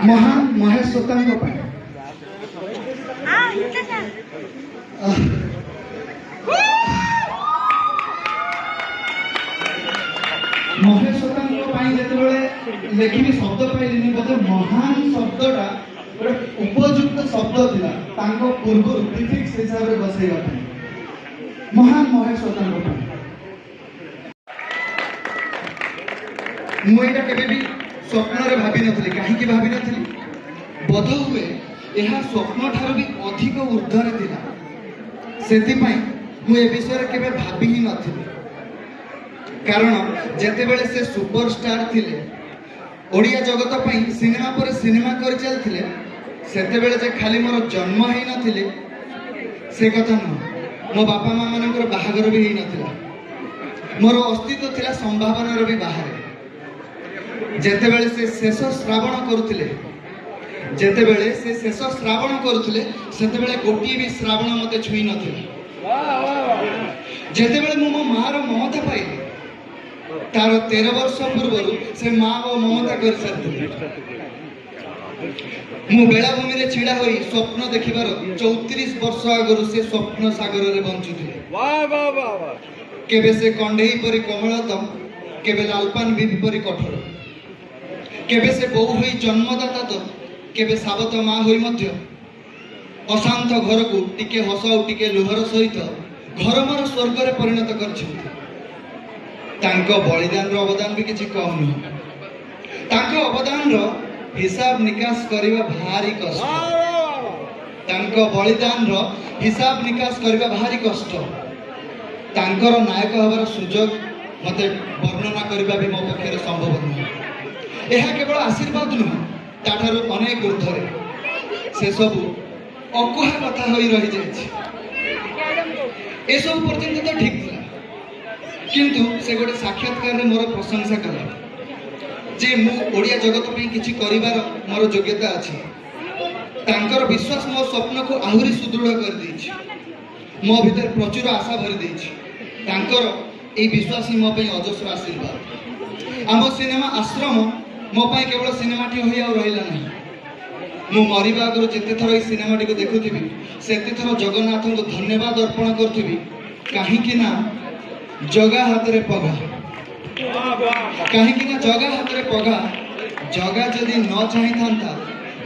महान महेश सोतांग महेश सोतांग लेखिनी शब्द पाइलिनी बोधे महान शब्दटा गोटे उपयुक्त शब्द थिला तांको पूर्व प्रिफिक्स हिसाब रे बसैया महान महेश सोतांग मुझे केबे भी स्वप्न रे भाभी नथली काहे भाभी नथली बोध हुए यह स्वप्न ठार भी अधिक ऊर्ध्वर थिला सेति पई मु ए विषय केबे भाभी ही नथली कारण जेते बेले से सुपरस्टार थिले ओडिया जगत पई सिनेमा पर सिनेमा कर चलथिले सेते बेले जे खाली मोर जन्म ही नथिले से कथा न मो बापा मां मानकर बाहागर भी ही नथिला मोर अस्तित्व थिला संभावना रे भी बाहर जेते बेले से शेष श्रावण करुथिले जेते बेले से शेष श्रावण करुथिले सेते बेले गोटी भी श्रावण मते छुई नथिला जेते बेले मो मां रो ममता पाइले तार 13 वर्ष पूर्व से माँ और ममता कर सारी मु बेलाभूमि रे छिड़ा होई स्वप्न देखिबार 34 वर्ष आगरु से स्वप्न सागर रे बंचुथिले वाह वाह वाह वाह केबे से कंढेई परी कोमलतम केबे लालपान बीबी परी कठोर केबे से बहु होई जन्मदाता तो केबे सावत माँ होई मध्य अशांत घर को टिके हस और टिके लुहर सहित घर मोर स्वर्ग रे परिणत करछथि तांको बलिदान रो अवदान भी किछि कम नहीं तांको अवदान रो हिसाब निकास करिबा भारी कष्ट तांको बलिदान रो हिसाब निकास करिबा भारी कष्ट तांकर नायक हबार सुजोग मते वर्णना करिबा भी मो पक्षे संभव नहीं यह केवल आशीर्वाद नुह ताठारु अनेक ऊर्ध्वरे से सब अकुहा कथा होई रही जाइछि ए सब पर्यंत तो ठीक था किंतु से गोटे साक्षात्कार में मोर प्रशंसा कला जे मु ओडिया जगत पे किछि करिवार मोर योग्यता अछि तांकर विश्वास मो स्वप्न को आहुरी सुदृढ़ कर दैछि मो भीतर प्रचुर आशा भरि दैछि तांकर ए विश्वास ही मो पे अजस्र आशीर्वाद आम सिनेमा आश्रम मो पे केवल सिनेमा टी होई आ रहिला नहीं मु मरिबा अगर जेते थर ए सिनेमा टी को देखुथिबी सेते थर जगन्नाथ को धन्यवाद अर्पण करथिबी काहे कि ना जगा हाथ रे पगा कहीं कि ना जगा हाथ रे पगा जगा जदि न चाहि थांता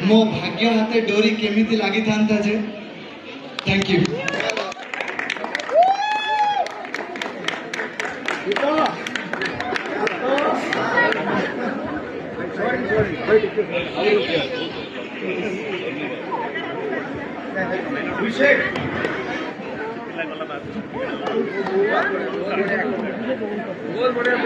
मो भाग्य हाथे डोरी केमिति लागि थांता जे थैंक यू बहुत बढ़िया